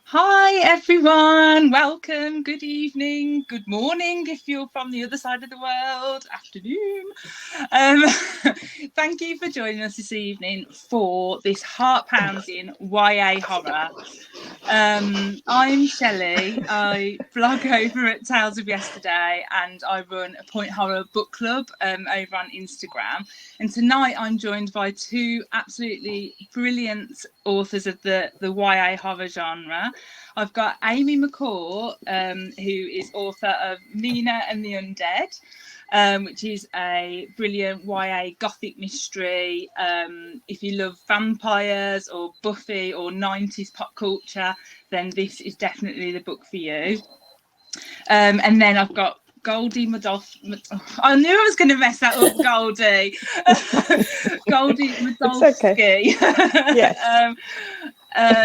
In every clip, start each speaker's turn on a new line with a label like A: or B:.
A: Hi everyone, welcome, good evening, good morning if you're from the other side of the world, afternoon. Thank you for joining us this evening for this heart-pounding YA horror. I'm Shelley, I blog over at Tales of Yesterday and I run a Point Horror book club over on Instagram. And tonight I'm joined by two absolutely brilliant authors of the YA horror genre. I've got Amy McCaw, who is author of Mina and the Undead, which is a brilliant YA gothic mystery. If you love vampires or Buffy or 90s pop culture, then this is definitely the book for you. And then I've got Goldy Moldavsky. I knew I was going to mess that up, Goldy. Goldy Moldavsky. Okay.
B: Yes.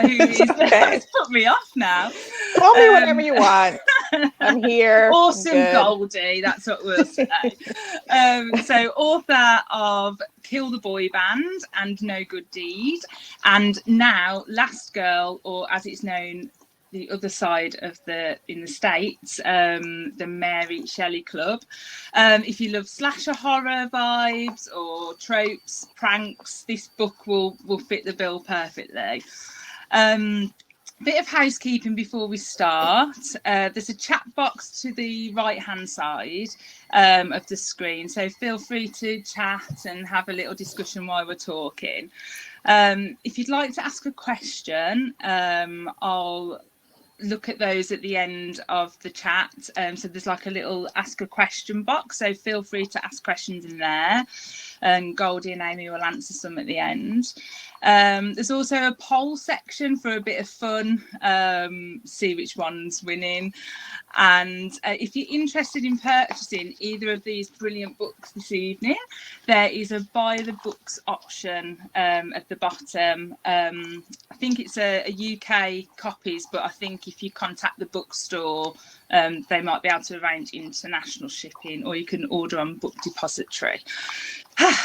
A: Who is that's put me off now.
B: Call me whatever you want. I'm here.
A: Awesome, Goldy. That's what we'll say. So, author of Kill the Boy Band and No Good Deed, and now Last Girl, or as it's known the other side of in the States, the Mary Shelley Club. If you love slasher horror vibes or tropes, pranks, this book will fit the bill perfectly. Bit of housekeeping before we start. There's a chat box to the right hand side of the screen, so feel free to chat and have a little discussion while we're talking. If you'd like to ask a question, I'll look at those at the end of the chat. So there's like a little ask a question box, so feel free to ask questions in there, and Goldie and Amy will answer some at the end. There's also a poll section for a bit of fun, see which one's winning. And if you're interested in purchasing either of these brilliant books this evening, there is a buy the books option at the bottom. I think it's a UK copies, but I think if you contact the bookstore, they might be able to arrange international shipping, or you can order on Book Depository.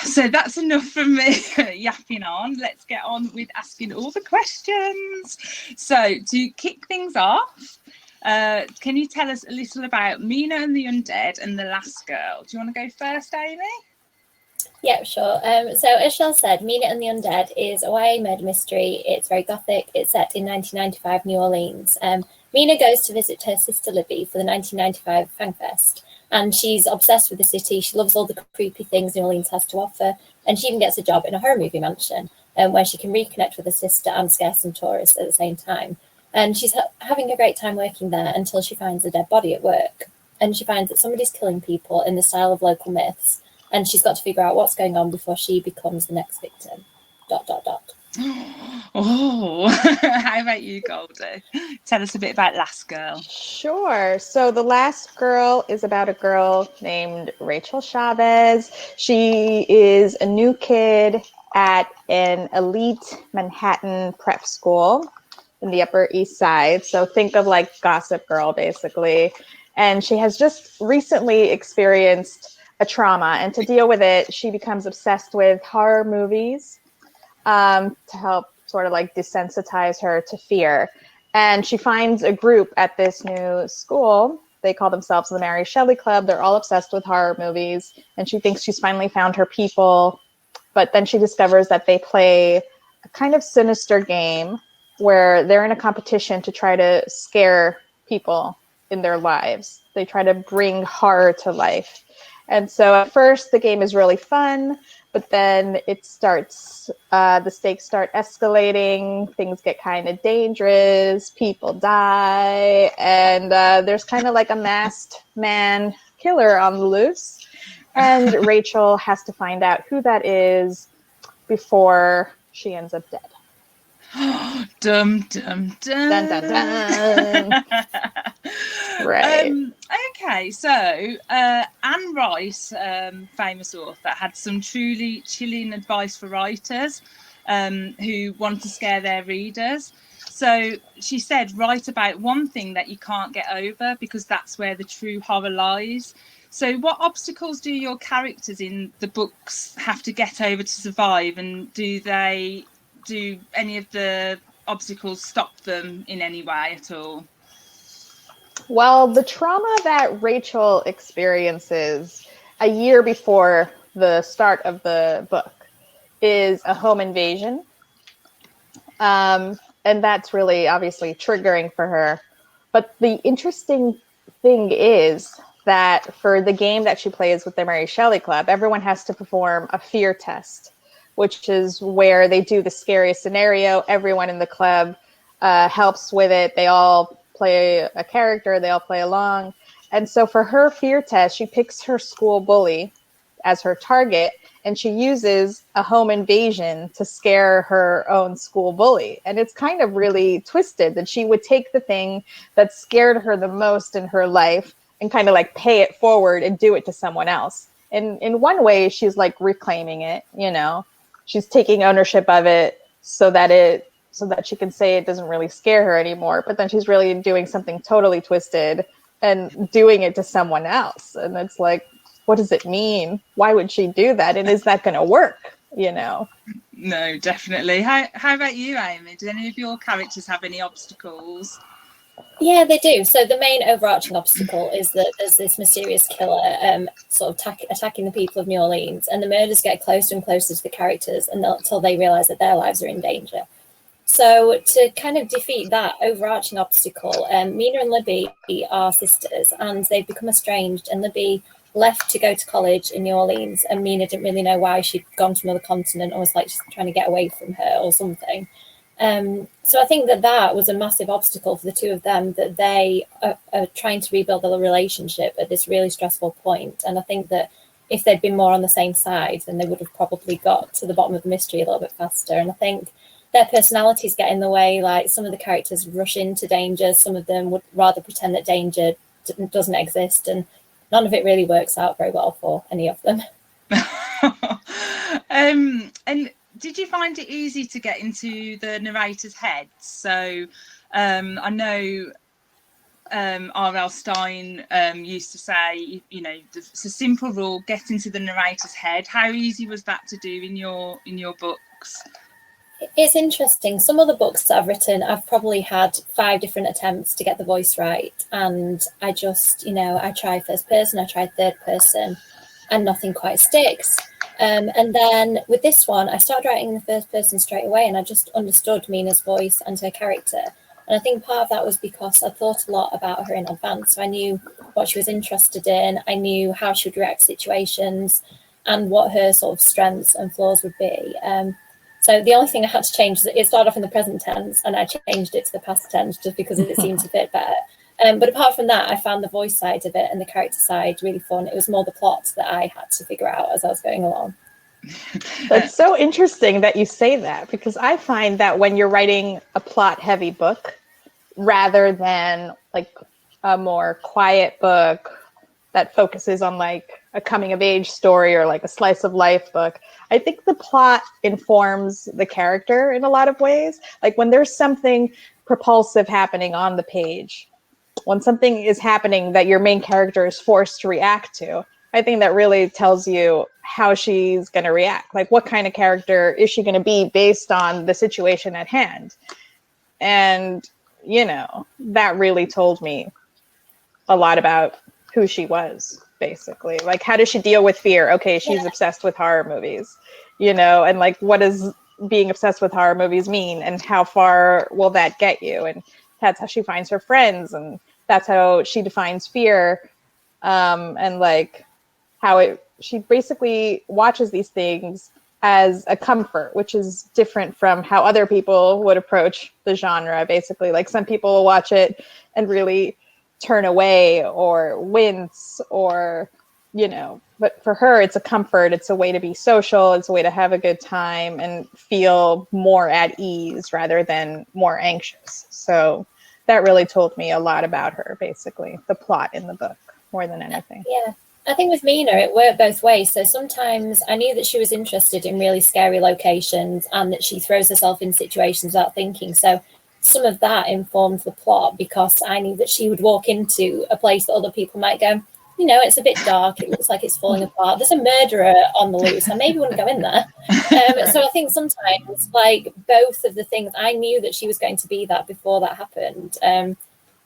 A: So that's enough from me yapping on. Let's get on with asking all the questions. So to kick things off, can you tell us a little about Mina and the Undead and The Last Girl? Do you want to go first, Amy?
C: Yeah, sure. So as Chelle said, Mina and the Undead is a YA murder mystery. It's very gothic. It's set in 1995 New Orleans. Mina goes to visit her sister Libby for the 1995 FangFest, and she's obsessed with the city. She loves all the creepy things New Orleans has to offer, and she even gets a job in a horror movie mansion where she can reconnect with her sister and scare some tourists at the same time. And she's having a great time working there until she finds a dead body at work, and she finds that somebody's killing people in the style of local myths, and she's got to figure out what's going on before she becomes the next victim. ...
A: Oh, how about you, Goldie? Tell us a bit about Last Girl.
B: Sure. So The Last Girl is about a girl named Rachel Chavez. She is a new kid at an elite Manhattan prep school in the Upper East Side. So think of like Gossip Girl, basically. And she has just recently experienced a trauma. And to deal with it, she becomes obsessed with horror movies to help sort of like desensitize her to fear. And she finds a group at this new school. They call themselves the Mary Shelley Club. They're all obsessed with horror movies. And she thinks she's finally found her people. But then she discovers that they play a kind of sinister game where they're in a competition to try to scare people in their lives. They try to bring horror to life. And so at first the game is really fun, but then it starts, the stakes start escalating, things get kind of dangerous, people die, and there's kind of like a masked man killer on the loose. And Rachel has to find out who that is before she ends up dead.
A: Dum, dum, dum.
B: Dun, dun, dun. Right.
A: Okay, so Anne Rice, famous author, had some truly chilling advice for writers who want to scare their readers. So she said, write about one thing that you can't get over, because that's where the true horror lies. So what obstacles do your characters in the books have to get over to survive? And do any of the obstacles stop them in any way at all?
B: Well, the trauma that Rachel experiences a year before the start of the book is a home invasion. And that's really obviously triggering for her. But the interesting thing is that for the game that she plays with the Mary Shelley Club, everyone has to perform a fear test, which is where they do the scariest scenario. Everyone in the club helps with it. They all play a character. They all play along. And so for her fear test, she picks her school bully as her target, and she uses a home invasion to scare her own school bully. And it's kind of really twisted that she would take the thing that scared her the most in her life and kind of like pay it forward and do it to someone else. And in one way, she's like reclaiming it, you know, she's taking ownership of it so that she can say it doesn't really scare her anymore. But then she's really doing something totally twisted and doing it to someone else. And it's like, what does it mean? Why would she do that? And is that going to work? You know?
A: No, definitely. How about you, Amy? Do any of your characters have any obstacles?
C: Yeah, they do. So the main overarching obstacle is that there's this mysterious killer sort of attacking the people of New Orleans, and the murders get closer and closer to the characters until they realize that their lives are in danger. So to kind of defeat that overarching obstacle, Mina and Libby are sisters, and they've become estranged, and Libby left to go to college in New Orleans, and Mina didn't really know why. She'd gone to another continent and was like just trying to get away from her or something. So I think that was a massive obstacle for the two of them, that they are trying to rebuild their relationship at this really stressful point. And I think that if they'd been more on the same side, then they would have probably got to the bottom of the mystery a little bit faster. And I think their personalities get in the way. Like, some of the characters rush into danger. Some of them would rather pretend that danger doesn't exist, and none of it really works out very well for any of them.
A: And did you find it easy to get into the narrator's heads? So I know R.L. Stein used to say, you know, it's a simple rule: get into the narrator's head. How easy was that to do in your books?
C: It's interesting. Some of the books that I've written, I've probably had 5 different attempts to get the voice right. And I just, you know, I try first person, I try third person, and nothing quite sticks. And then with this one, I started writing in the first person straight away, and I just understood Mina's voice and her character. And I think part of that was because I thought a lot about her in advance. So I knew what she was interested in. I knew how she would react to situations and what her sort of strengths and flaws would be. So the only thing I had to change is it started off in the present tense, and I changed it to the past tense just because it seemed to fit better. But apart from that, I found the voice side of it and the character side really fun. It was more the plot that I had to figure out as I was going along.
B: That's so interesting that you say that, because I find that when you're writing a plot-heavy book, rather than like a more quiet book that focuses on like a coming-of-age story or like a slice-of-life book, I think the plot informs the character in a lot of ways. Like when there's something propulsive happening on the page, when something is happening that your main character is forced to react to, I think that really tells you how she's going to react. Like, what kind of character is she going to be based on the situation at hand? And, you know, that really told me a lot about who she was, basically. Like, how does she deal with fear? Okay, she's obsessed with horror movies, you know, and like, what does being obsessed with horror movies mean? And how far will that get you? And that's how she finds her friends, and that's how she defines fear. And like how she basically watches these things as a comfort, which is different from how other people would approach the genre. Basically, like some people will watch it and really turn away or wince, or, you know, but for her, it's a comfort. It's a way to be social. It's a way to have a good time and feel more at ease rather than more anxious. So that really told me a lot about her, basically, the plot in the book, more than anything.
C: Yeah. I think with Mina, it worked both ways. So sometimes I knew that she was interested in really scary locations and that she throws herself in situations without thinking. So some of that informed the plot, because I knew that she would walk into a place that other people might go, it's a bit dark. It looks like it's falling apart. There's a murderer on the loose. I maybe wouldn't go in there. So I think sometimes, like, both of the things, I knew that she was going to be that before that happened. And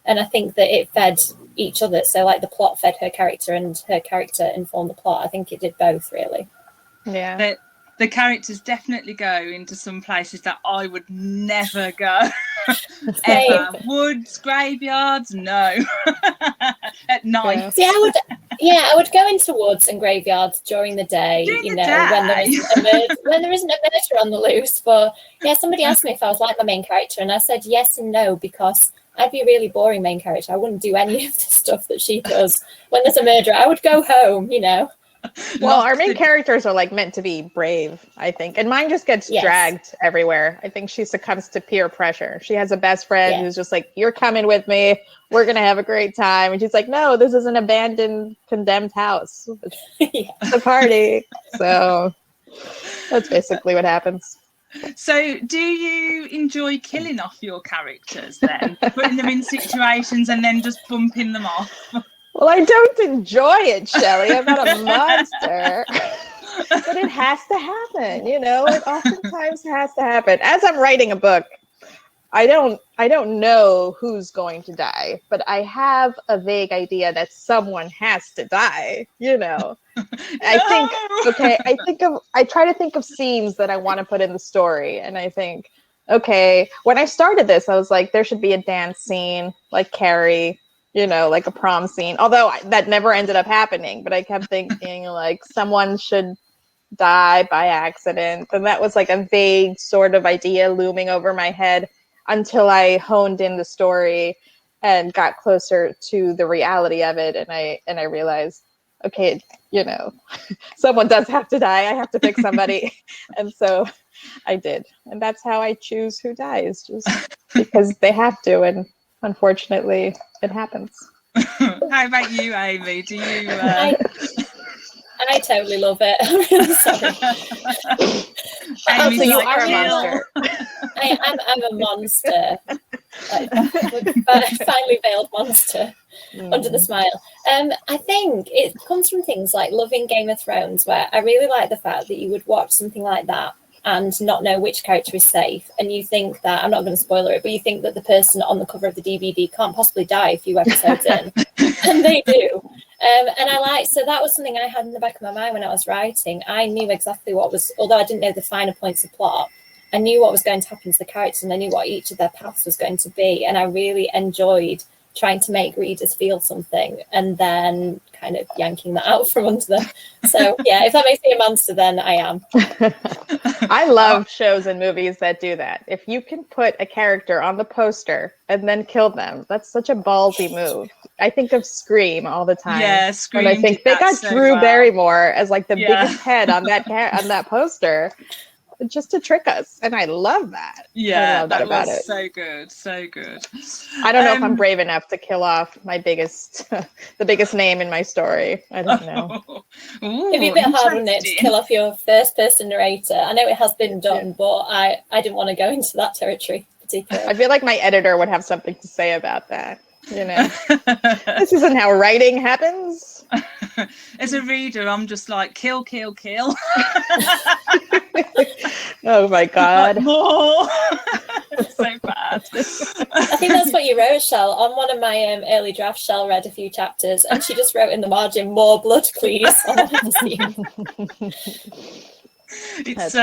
C: I think that it fed each other. So, like, the plot fed her character and her character informed the plot. I think it did both, really.
B: Yeah.
A: The characters definitely go into some places that I would never go. Ever. Woods, graveyards, no. At night.
B: Yeah.
C: See, I would go into woods and graveyards during the day, when there isn't a murder on the loose. But yeah, somebody asked me if I was like my main character, and I said yes and no, because I'd be a really boring main character. I wouldn't do any of the stuff that she does. When there's a murderer, I would go home,
B: Well, our main characters are like meant to be brave, I think. And mine just gets dragged everywhere. I think she succumbs to peer pressure. She has a best friend who's just like, you're coming with me. We're going to have a great time. And she's like, no, this is an abandoned, condemned house. It's a party. So that's basically what happens.
A: So do you enjoy killing off your characters then? Putting them in situations and then just bumping them off?
B: Well, I don't enjoy it, Shelley. I'm not a monster. But it has to happen, it oftentimes has to happen. As I'm writing a book, I don't know who's going to die, but I have a vague idea that someone has to die, I try to think of scenes that I want to put in the story, and I think, okay, when I started this, I was like, there should be a dance scene like Carrie, like a prom scene, although that never ended up happening, but I kept thinking like someone should die by accident. And that was like a vague sort of idea looming over my head until I honed in the story and got closer to the reality of it. And I realized, okay, someone does have to die. I have to pick somebody. And so I did. And that's how I choose who dies, just because they have to. And unfortunately, it happens.
A: How about you, Amy? Do you?
C: I totally love it. I'm really sorry.
B: So you are a monster.
C: I'm a monster. Like, finely veiled monster under the smile. I think it comes from things like loving Game of Thrones, where I really like the fact that you would watch something like that and not know which character is safe, and you think that, I'm not going to spoiler it, but you think that the person on the cover of the DVD can't possibly die a few episodes in, and they do. So that was something I had in the back of my mind when I was writing. I knew exactly what was, although I didn't know the finer points of plot, I knew what was going to happen to the characters, and I knew what each of their paths was going to be, and I really enjoyed trying to make readers feel something and then kind of yanking that out from under them. So yeah, if that makes me a monster, then I am.
B: I love shows and movies that do that. If you can put a character on the poster and then kill them, that's such a ballsy move. I think of Scream all the time.
A: Yeah, Scream.
B: And I think they got Drew Barrymore as like the biggest head on that on that poster, just to trick us, and I love that.
A: Yeah,
B: I love that about
A: was
B: it.
A: so good, so good.
B: I don't know if I'm brave enough to kill off my biggest, the biggest name in my story. I don't know.
A: Ooh,
C: it'd be a bit hard, wouldn't it, to kill off your first person narrator? I know it has been done, but I didn't want to go into that territory particularly.
B: I feel like my editor would have something to say about that. This isn't how writing happens.
A: As a reader, I'm just like, kill, kill, kill.
B: Oh my God.
A: Like, more. So bad.
C: I think that's what you wrote, Chelle. On one of my early drafts, Chelle read a few chapters, and she just wrote in the margin, "More blood, please," on one of the scenes.
A: It's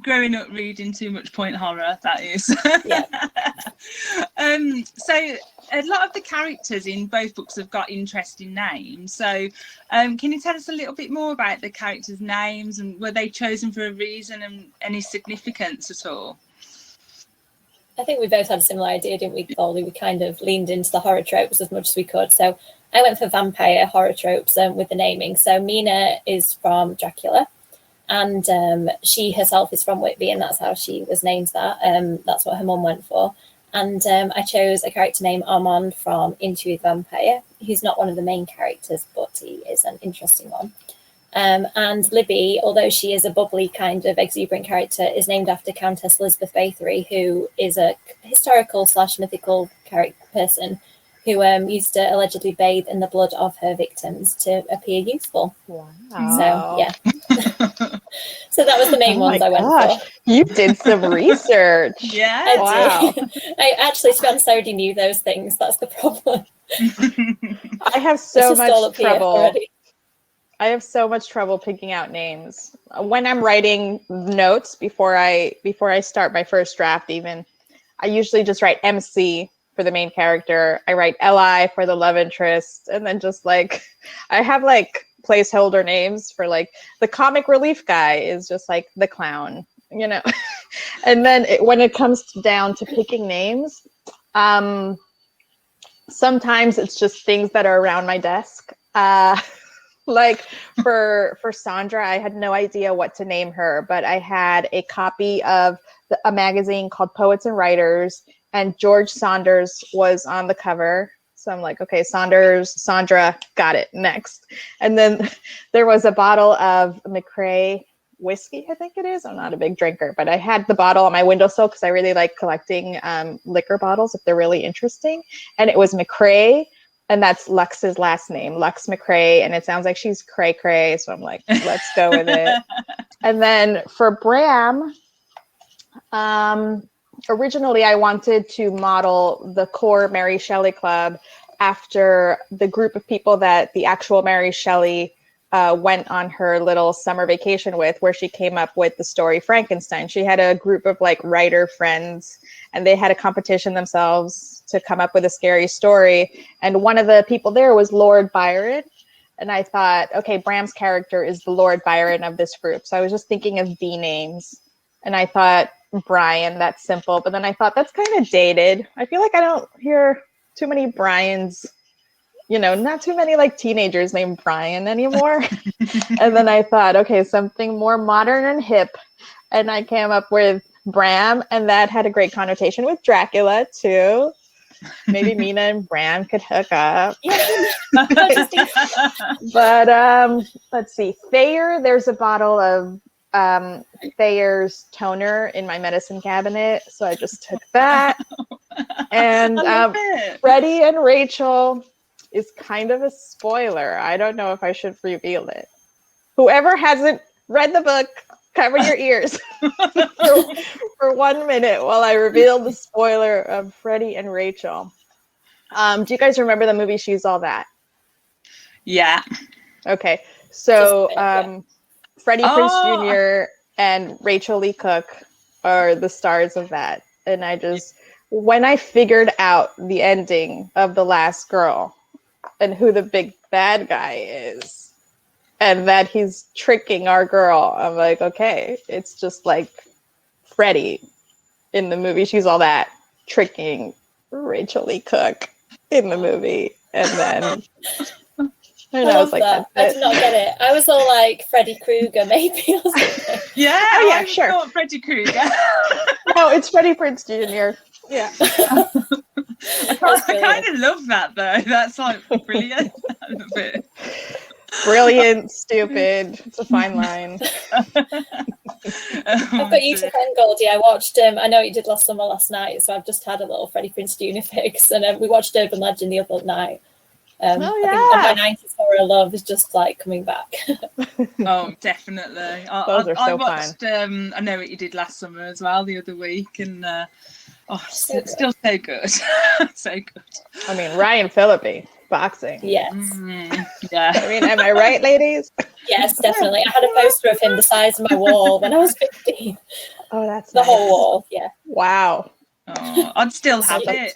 A: growing up reading too much point horror, that is.
C: Yeah.
A: So a lot of the characters in both books have got interesting names. So can you tell us a little bit more about the characters' names, and were they chosen for a reason and any significance at all?
C: I think we both had a similar idea, didn't we, Goldy? We kind of leaned into the horror tropes as much as we could. So I went for vampire horror tropes with the naming. So Mina is from Dracula. And she herself is from Whitby, and that's how she was named that. That's what her mum went for. And I chose a character named Armand from Interview with the Vampire, who's not one of the main characters, but he is an interesting one. And Libby, although she is a bubbly kind of exuberant character, is named after Countess Elizabeth Bathory, who is a historical / mythical person who used to allegedly bathe in the blood of her victims to appear youthful.
B: Wow.
C: So, yeah. So that was the main ones I went for.
B: You did some research.
A: Yeah.
C: I did. I actually, to be honest, I already knew those things. That's the problem.
B: I have so much trouble. I have so much trouble picking out names. When I'm writing notes before I start my first draft, even, I usually just write MC for the main character. I write LI for the love interest, and then just like I have like placeholder names for like the comic relief guy is just like the clown, you know. And then when it comes down to picking names, sometimes it's just things that are around my desk. Like for Sandra, I had no idea what to name her, but I had a copy of a magazine called Poets and Writers, and George Saunders was on the cover. So I'm like, okay, Sandra, got it, next. And then there was a bottle of McCaw whiskey, I think it is. I'm not a big drinker, but I had the bottle on my windowsill because I really like collecting liquor bottles if they're really interesting. And it was McCaw. And that's Lux's last name, Lux McCaw, and it sounds like she's cray cray. So I'm like, let's go with it. And then for Bram, originally I wanted to model the core Mary Shelley Club after the group of people that the actual Mary Shelley went on her little summer vacation with, where she came up with the story Frankenstein. She had a group of like writer friends, and they had a competition themselves to come up with a scary story. And one of the people there was Lord Byron. And I thought, okay, Bram's character is the Lord Byron of this group. So I was just thinking of B names. And I thought Brian, that's simple. But then I thought that's kind of dated. I feel like I don't hear too many Brians, you know, not too many like teenagers named Brian anymore. And then I thought, okay, something more modern and hip. And I came up with Bram, and that had a great connotation with Dracula too. Maybe Mina and Bram could hook up. But let's see. Thayer, there's a bottle of Thayer's toner in my medicine cabinet, so I just took that. And Freddie and Rachel is kind of a spoiler. I don't know if I should reveal it. Whoever hasn't read the book, cover your ears for 1 minute while I reveal the spoiler of Freddie and Rachel. Do you guys remember the movie She's All That?
A: Yeah.
B: Okay. So Freddie Prinze Jr. and Rachel Lee Cook are the stars of that. And I just, when I figured out the ending of The Last Girl and who the big bad guy is, and that he's tricking our girl, I'm like, okay, it's just like Freddie in the movie She's All That, tricking RachelLee Cook in the movie. And then I was like,
C: that. I did not get it. I was all like Freddy Krueger, maybe, or something.
A: Yeah,
B: oh, yeah, sure.
A: Not Freddy Krueger.
B: No, it's Freddie Prinze Jr. Yeah.
A: I kind of love that though. That's like brilliant. I love it.
B: Brilliant, stupid. It's a fine line.
C: I've got you to thank, Goldie. I watched I know you did last summer last night, so I've just had a little Freddie Prinze Jr. fix, and we watched Urban Legend the other night. I think my 90s horror love is just like coming back.
A: Oh, definitely.
B: Those are so
A: watched,
B: fun.
A: I Know What You Did Last Summer as well the other week, and
C: so
A: still so good. So good.
B: I mean, Ryan Phillippe, boxing.
C: Yes.
A: Yeah.
B: I mean, am I right, ladies?
C: Yes, definitely. I had a poster of him the size of my wall when I was 15.
B: Oh, that's
C: the
B: nice.
C: whole wall. Yeah.
B: Wow.
A: Oh, I'd still have it.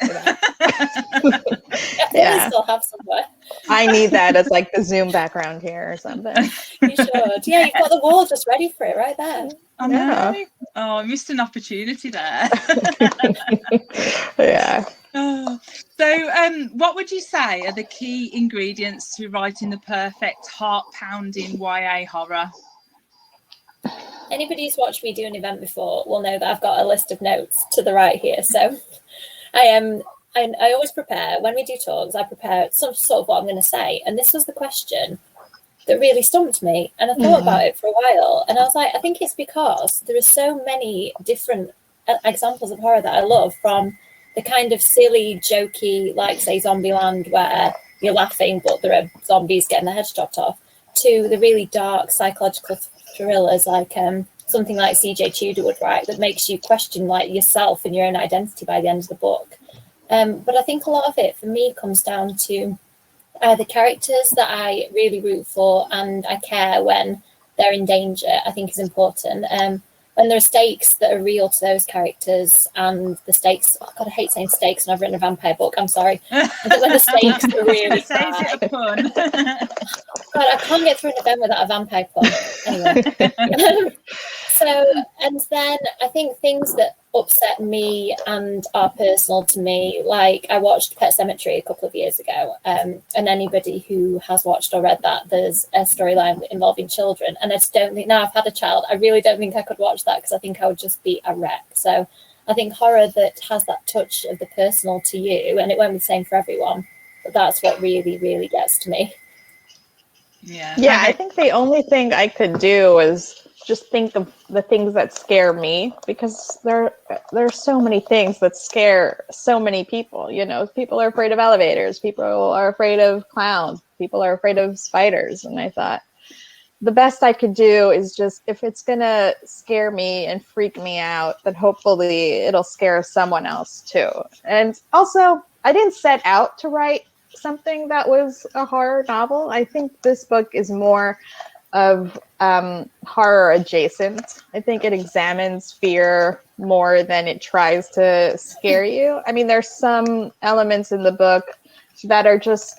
C: Yeah, still have somewhere.
B: I need that as like the Zoom background here or something.
C: You should. Yeah, you've got the wall just ready for it right there.
A: I know. Oh, I missed an opportunity there.
B: Yeah.
A: So, what would you say are the key ingredients to writing the perfect heart-pounding YA horror?
C: Anybody who's watched me do an event before will know that I've got a list of notes to the right here. So I always prepare, when we do talks, I prepare some sort of what I'm going to say. And this was the question that really stumped me. And I thought about it for a while. And I was like, I think it's because there are so many different examples of horror that I love, from the kind of silly, jokey, like say Zombieland, where you're laughing but there are zombies getting their heads chopped off, to the really dark psychological thrillers like something like C.J. Tudor would write that makes you question like yourself and your own identity by the end of the book. But I think a lot of it for me comes down to the characters that I really root for and I care when they're in danger, I think is important. When there are stakes that are real to those characters and the stakes, oh God, I hate saying stakes and I've written a vampire book, I'm sorry. I think when the stakes are really high.
A: Is it a pun?
C: God, I can't get through an event without a vampire pun. Anyway. And then I think things that upset me and are personal to me, like I watched Pet Sematary a couple of years ago, and anybody who has watched or read that, there's a storyline involving children, and I just don't think, now I've had a child, I really don't think I could watch that because I think I would just be a wreck. So I think horror that has that touch of the personal to you, and it won't be the same for everyone, but that's what really, really gets to me.
A: Yeah,
B: I think the only thing I could do is just think of the things that scare me, because there's so many things that scare so many people. You know, people are afraid of elevators, people are afraid of clowns, people are afraid of spiders. And I thought the best I could do is just, if it's gonna scare me and freak me out, then hopefully it'll scare someone else too. And also, I didn't set out to write something that was a horror novel. I think this book is more of horror adjacent. I think it examines fear more than it tries to scare you. I mean, there's some elements in the book that are just,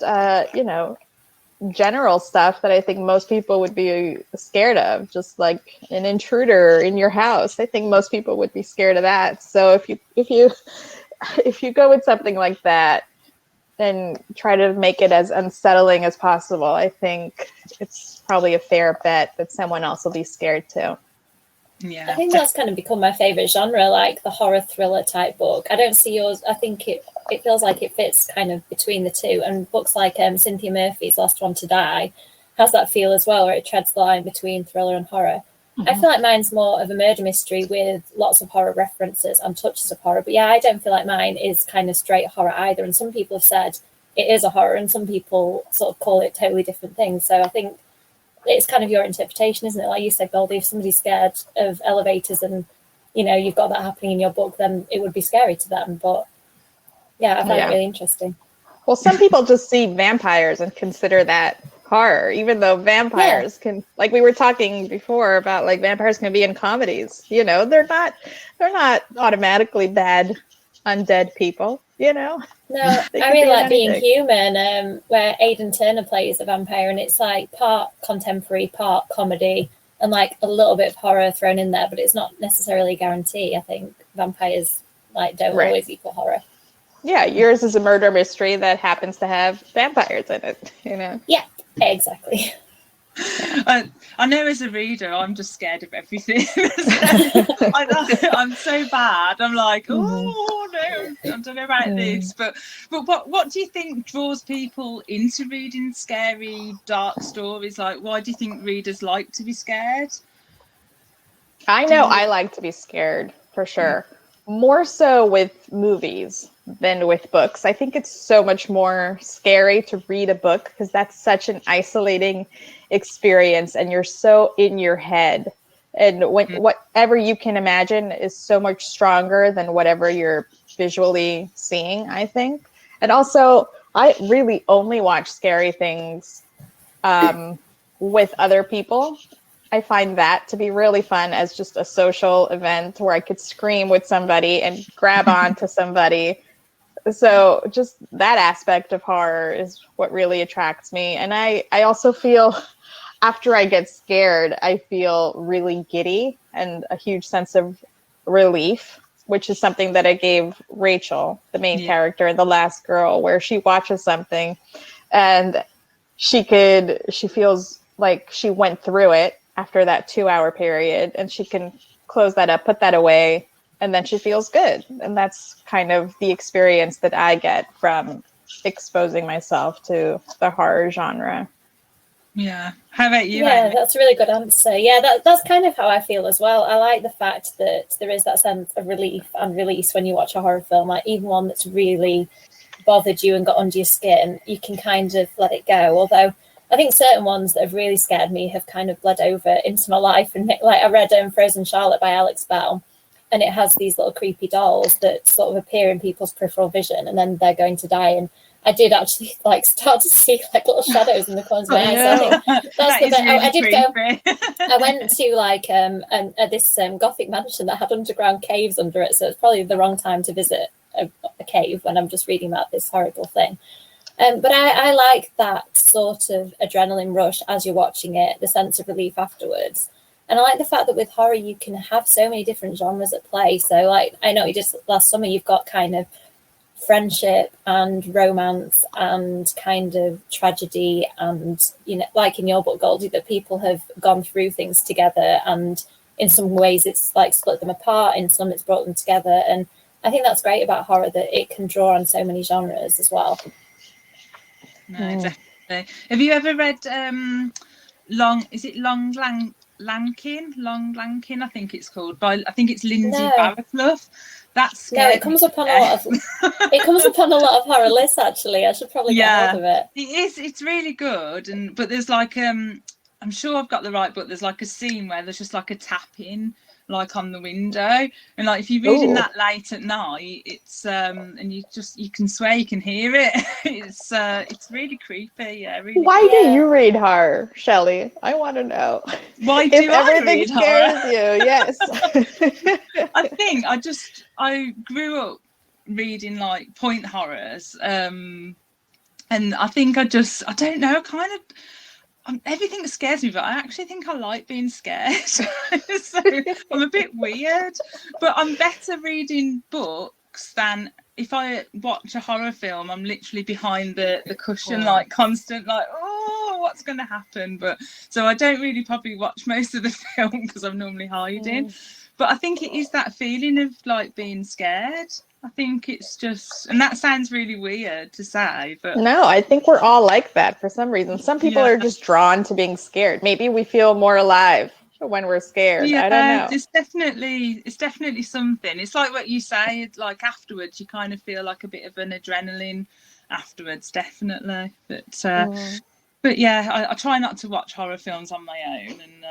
B: general stuff that I think most people would be scared of, just like an intruder in your house. I think most people would be scared of that. So if you go with something like that, and try to make it as unsettling as possible, I think it's probably a fair bet that someone else will be scared too.
A: Yeah,
C: I think that's kind of become my favorite genre, like the horror thriller type book. I don't see yours. I think it feels like it fits kind of between the two. And books like Cynthia Murphy's Last One to Die has that feel as well, where it treads the line between thriller and horror. Mm-hmm. I feel like mine's more of a murder mystery with lots of horror references and touches of horror. But yeah, I don't feel like mine is kind of straight horror either. And some people have said it is a horror, and some people sort of call it totally different things. So I think it's kind of your interpretation, isn't it? Like you said, Goldie, if somebody's scared of elevators and, you've got that happening in your book, then it would be scary to them. But yeah, I find it really interesting.
B: Well, some people just see vampires and consider that horror, even though vampires can, like we were talking before about, like vampires can be in comedies. They're not automatically bad undead people.
C: No, I really like Being Human, where Aidan Turner plays a vampire, and it's like part contemporary, part comedy, and like a little bit of horror thrown in there, but it's not necessarily a guarantee. I think vampires don't always equal horror.
B: Yeah, yours is a murder mystery that happens to have vampires in it,
C: Yeah, exactly.
A: I know as a reader, I'm just scared of everything. I'm so bad. I'm like, oh no, I don't know about this. But what do you think draws people into reading scary, dark stories? Like, why do you think readers like to be scared?
B: I know I like to be scared, for sure. More so with movies than with books. I think it's so much more scary to read a book because that's such an isolating experience and you're so in your head. And whatever you can imagine is so much stronger than whatever you're visually seeing, I think. And also, I really only watch scary things with other people. I find that to be really fun as just a social event where I could scream with somebody and grab on to somebody. So just that aspect of horror is what really attracts me. And I also feel, after I get scared, I feel really giddy and a huge sense of relief, which is something that I gave Rachel, the main character in The Last Girl, where she watches something and she feels like she went through it after that 2-hour period, and she can close that up, put that away, and then she feels good. And that's kind of the experience that I get from exposing myself to the horror genre.
A: Yeah. How about you,
C: Yeah,
A: Amy?
C: that's a really good answer. Yeah, that's kind of how I feel as well. I like the fact that there is that sense of relief and release when you watch a horror film, like even one that's really bothered you and got under your skin, you can kind of let it go. Although I think certain ones that have really scared me have kind of bled over into my life. And like I read Frozen Charlotte by Alex Bell, and it has these little creepy dolls that sort of appear in people's peripheral vision, and then they're going to die. And I did actually like start to see like little shadows in the corners of my eyes. So I think that's
A: That
C: the
A: is
C: bit.
A: really
C: I did
A: creepy.
C: I went to like this Gothic mansion that had underground caves under it, so it's probably the wrong time to visit a cave when I'm just reading about this horrible thing. But I like that sort of adrenaline rush as you're watching it, the sense of relief afterwards. And I like the fact that with horror you can have so many different genres at play. So like I know you just last summer you've got kind of friendship and romance and kind of tragedy, and you know, like in your book Goldie, that people have gone through things together, and in some ways it's like split them apart, in some it's brought them together. And I think that's great about horror, that it can draw on so many genres as well.
A: No, definitely. Have you ever read Long Lankin, I think it's called, by I think it's Lindsay Barraclough? That's
C: no, it comes up on a lot of it comes up on a lot of horror lists actually. I should probably get hold of it.
A: It's really good, and but there's like I'm sure I've got the right book. There's like a scene where there's just like a tapping like on the window, and like if you're reading that late at night, it's and you can swear you can hear it. It's really creepy. Yeah, really.
B: Why do you read horror, Shelley? I want to know.
A: Why do
B: everything
A: read
B: scares
A: horror?
B: you? Yes.
A: I think I grew up reading like point horrors, and I think I don't know, kind of. Everything scares me, but I actually think I like being scared. So I'm a bit weird, but I'm better reading books than if I watch a horror film. I'm literally behind the cushion, like constant, like, oh, what's going to happen? But so I don't really probably watch most of the film because I'm normally hiding. But I think it is that feeling of like being scared. I think it's just, and that sounds really weird to say, but
B: no, I think we're all like that for some reason. Some people are just drawn to being scared. Maybe we feel more alive when we're scared. I don't know.
A: It's definitely something. It's like what you say, like afterwards you kind of feel like a bit of an adrenaline afterwards, definitely. But yeah, I try not to watch horror films on my own, and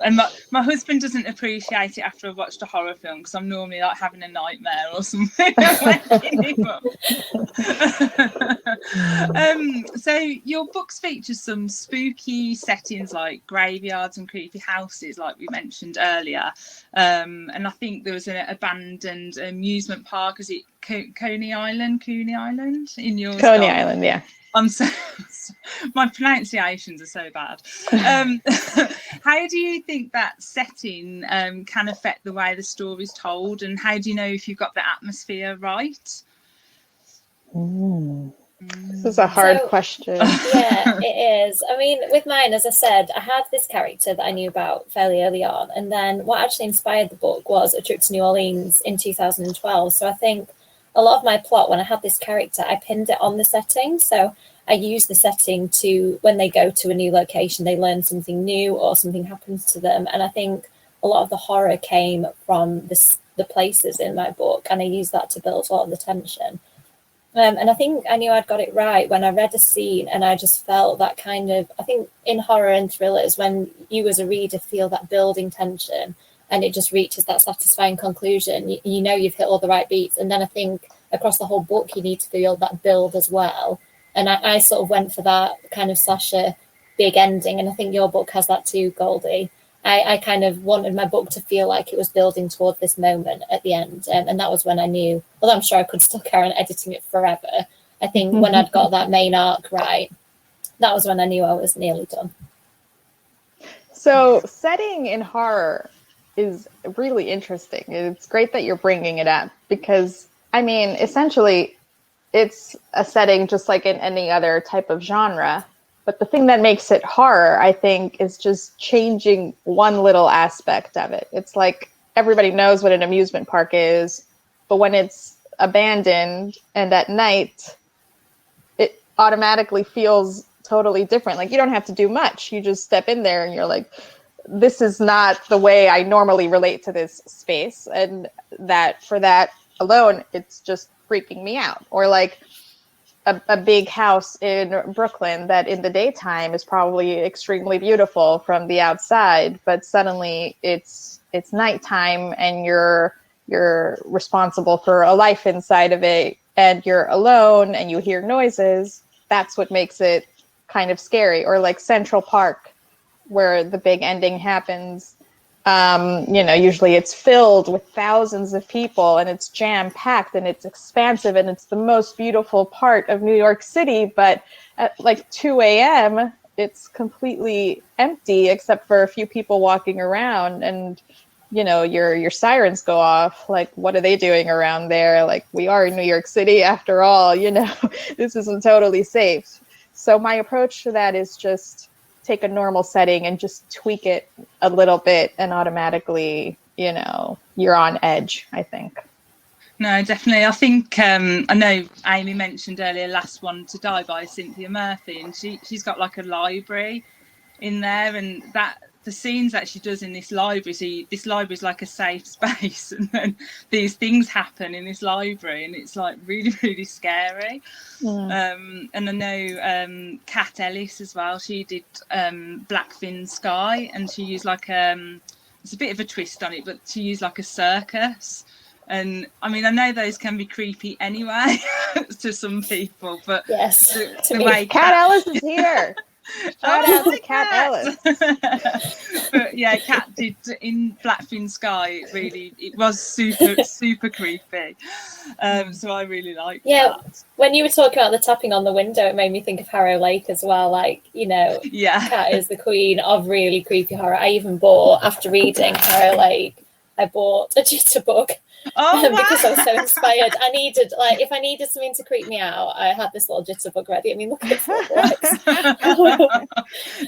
A: and my husband doesn't appreciate it after I've watched a horror film because I'm normally like having a nightmare or something. So your books feature some spooky settings like graveyards and creepy houses, like we mentioned earlier. And I think there was an abandoned amusement park. Is it Coney Island in yours?
B: Coney Island, yeah.
A: I'm so my pronunciations are so bad. How do you think that setting can affect the way the story's told, and how do you know if you've got the atmosphere right?
B: This is a hard question.
C: Yeah, it is. I mean, with mine, as I said, I had this character that I knew about fairly early on, and then what actually inspired the book was a trip to New Orleans in 2012. So I think a lot of my plot, when I had this character, I pinned it on the setting. So I use the setting to, when they go to a new location, they learn something new or something happens to them. And I think a lot of the horror came from the places in my book, and I used that to build a lot of the tension. And I think I knew I'd got it right when I read a scene and I just felt that kind of, I think in horror and thrillers, when you as a reader feel that building tension and it just reaches that satisfying conclusion, you know you've hit all the right beats. And then I think across the whole book, you need to feel that build as well. And I sort of went for that kind of slasher big ending. And I think your book has that too, Goldie. I kind of wanted my book to feel like it was building toward this moment at the end. And that was when I knew, although I'm sure I could still carry on editing it forever, I think when I'd got that main arc right, that was when I knew I was nearly done.
B: So setting in horror is really interesting. It's great that you're bringing it up because, I mean, essentially, it's a setting just like in any other type of genre. But the thing that makes it horror, I think, is just changing one little aspect of it. It's like everybody knows what an amusement park is, but when it's abandoned and at night, it automatically feels totally different. Like, you don't have to do much. You just step in there and you're like, this is not the way I normally relate to this space. And that for that alone, it's just freaking me out. Or like a big house in Brooklyn that in the daytime is probably extremely beautiful from the outside, but suddenly it's nighttime and you're responsible for a life inside of it and you're alone and you hear noises. That's what makes it kind of scary. Or like Central Park, where the big ending happens. Usually it's filled with thousands of people and it's jam-packed and it's expansive and it's the most beautiful part of New York City. But at like 2 a.m., it's completely empty except for a few people walking around, and your sirens go off. Like, what are they doing around there? Like, we are in New York City after all, this isn't totally safe. So my approach to that is just take a normal setting and just tweak it a little bit, and automatically, you're on edge, I think.
A: No, definitely. I think I know Amy mentioned earlier Last One to Die by Cynthia Murphy, and she's got like a library in there, and that the scenes that she does in this library, see, this library is like a safe space, and then these things happen in this library, and it's like really, really scary. And I know Kat Ellis as well, she did Blackfin Sky, and she used like it's a bit of a twist on it, but she used like a circus. And I mean, I know those can be creepy anyway to some people, but
C: yes,
A: the way
B: Kat Ellis is here. Shout out to Kat Ellis.
A: But yeah, Kat did in Blackfin Sky. It was super creepy. So I really liked that.
C: When you were talking about the tapping on the window, it made me think of Harrow Lake as well. Like, Kat is the queen of really creepy horror. I even bought, after reading Harrow Lake, I bought a jitterbug. Because I was so inspired. I needed, if I needed something to creep me out, I had this little jitterbug ready. I mean, look, it's what works.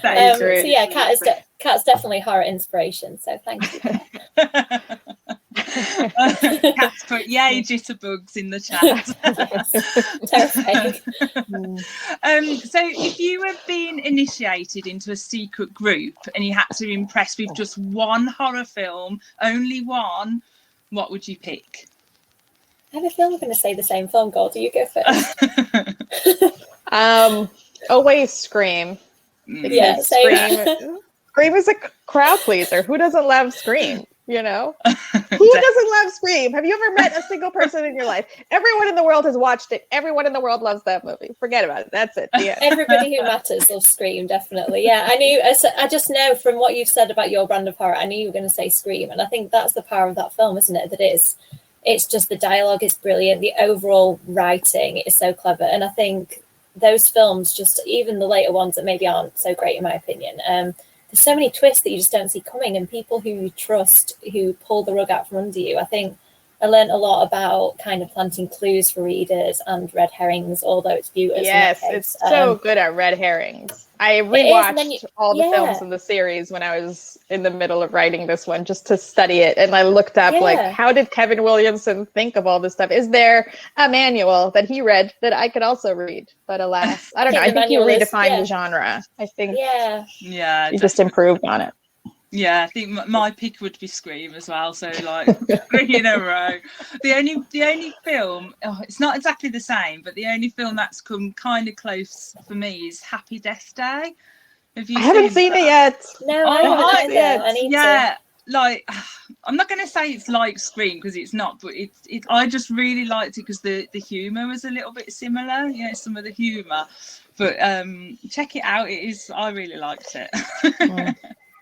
A: That is great.
C: So yeah, Kat's definitely horror inspiration. So thank you.
A: Kat's put yay jitterbugs in the chat.
C: Terrifying.
A: So if you were being initiated into a secret group and you had to impress with just one horror film, only one, what would you pick?
C: I have a feeling I'm going to say the same film. Goldie, you go first.
B: Always Scream.
C: Yeah,
B: Scream is a crowd pleaser. Who doesn't love Scream? Who doesn't love Scream? Have you ever met a single person in your life? Everyone in the world has watched it. Everyone in the world loves that movie. Forget about it. That's it. Yeah.
C: Everybody who matters loves Scream, definitely. Yeah, I just know from what you've said about your brand of horror, I knew you were going to say Scream, and I think that's the power of that film, isn't it? That it's just the dialogue is brilliant. The overall writing is so clever, and I think those films, just even the later ones that maybe aren't so great in my opinion, there's so many twists that you just don't see coming, and people who you trust who pull the rug out from under you. I think I learned a lot about kind of planting clues for readers and red herrings, although it's beautiful.
B: Yes, it's so good at red herrings. I rewatched all the films in the series when I was in the middle of writing this one just to study it. And I looked up, how did Kevin Williamson think of all this stuff? Is there a manual that he read that I could also read? But alas, I don't know. I think he redefined the genre. I think he just improved on it.
A: Yeah, I think my pick would be Scream as well. So like 3 in a row. The only film, it's not exactly the same, but the only film that's come kind of close for me is Happy Death Day.
B: I haven't seen it yet.
C: No, I haven't either. I need to.
A: Like I'm not going to say it's like Scream because it's not, but I just really liked it because the humour was a little bit similar. Some of the humour. But check it out. I really liked it.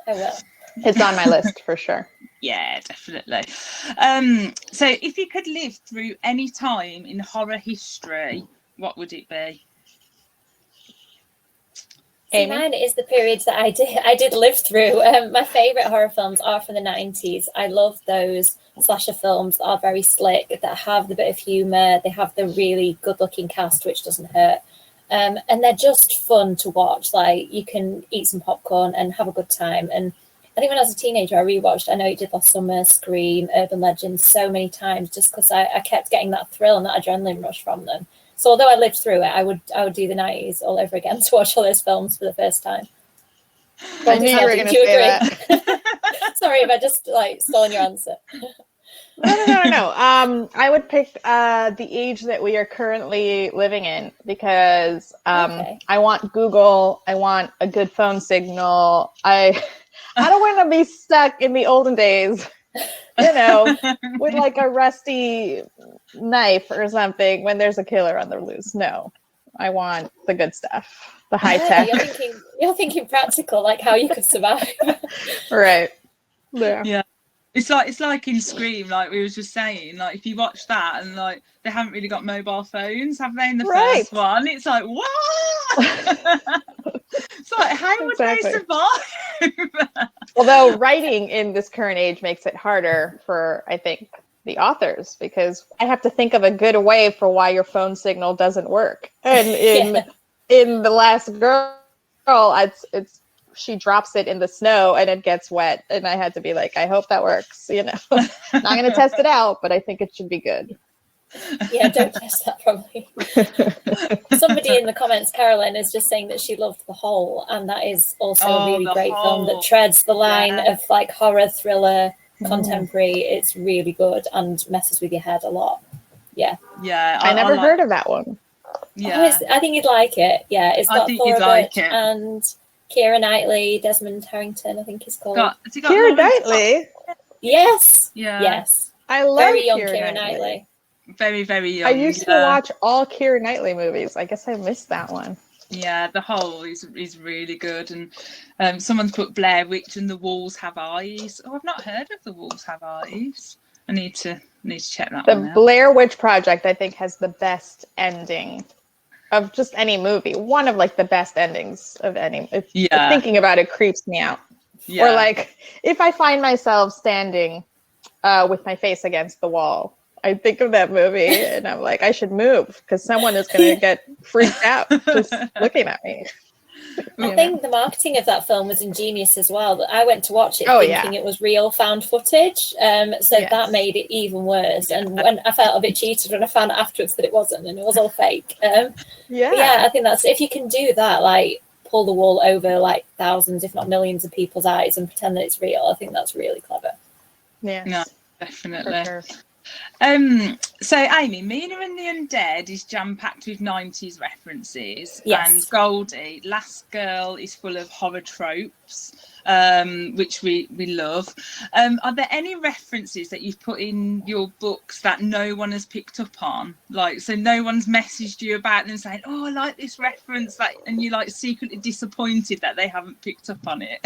C: I will.
B: It's on my list for sure.
A: Yeah, definitely. So if you could live through any time in horror history, what would it be?
C: See, mine is the periods that I did live through. My favourite horror films are from the 90s. I love those slasher films that are very slick, that have the bit of humour, they have the really good-looking cast, which doesn't hurt. And they're just fun to watch. Like, you can eat some popcorn and have a good time. And I think when I was a teenager, I rewatched I Know You Did Last Summer, Scream, Urban Legends so many times just because I kept getting that thrill and that adrenaline rush from them. So although I lived through it, I would do the 90s all over again to watch all those films for the first time.
B: I knew you were going to say that.
C: Sorry if I just like stolen your answer.
B: No. I would pick the age that we are currently living in because I want Google. I want a good phone signal. I don't want to be stuck in the olden days, with like a rusty knife or something when there's a killer on the loose. No, I want the good stuff, the high tech.
C: You're thinking practical, like how you could survive.
B: Right. Yeah.
A: It's like in Scream, like we was just saying, like if you watch that and like they haven't really got mobile phones, have they, in the first one? It's like, what? It's like, how would they survive?
B: Although writing in this current age makes it harder for, I think, the authors, because I have to think of a good way for why your phone signal doesn't work. And in The Last Girl, it's she drops it in the snow and it gets wet, and I had to be like, I hope that works. Not going to test it out, but I think it should be good.
C: Yeah, don't test that probably. Somebody in the comments, Carolyn, is just saying that she loved The Hole, and that is also a really great film that treads the line of like horror, thriller, contemporary. It's really good and messes with your head a lot. Yeah.
B: I never heard of that one.
C: Yeah, I think you'd like it. Yeah, it's got Thora Birch and Keira Knightley, Desmond Harrington, I think he's called.
B: Keira Knightley?
C: Yes.
A: Yeah.
C: Yes.
B: I love
C: very young Keira Knightley.
A: Very, very young.
B: I used to watch all Keira Knightley movies. I guess I missed that one.
A: Yeah, The Hole is really good. And someone's put Blair Witch and The Walls Have Eyes. Oh, I've not heard of The Walls Have Eyes. I need to check that one out.
B: The Blair Witch Project, I think, has the best ending of just any movie. One of like the best endings of any. Thinking about it creeps me out. Yeah. Or like if I find myself standing with my face against the wall, I think of that movie and I'm like, I should move because someone is going to get freaked out just looking at me.
C: I think the marketing of that film was ingenious as well. I went to watch it thinking it was real found footage, that made it even worse. And when I felt a bit cheated when I found out afterwards that it wasn't, and it was all fake. I think that's, if you can do that, like pull the wool over like thousands, if not millions of people's eyes and pretend that it's real, I think that's really clever.
B: Yeah,
A: no, definitely.
B: For sure.
A: So Amy, Mina and the Undead is jam-packed with 90s references, and Goldie, Last Girl, is full of horror tropes, which we love. Are there any references that you've put in your books that no one has picked up on? Like, so no one's messaged you about them saying, oh, I like this reference, and you're like secretly disappointed that they haven't picked up on it?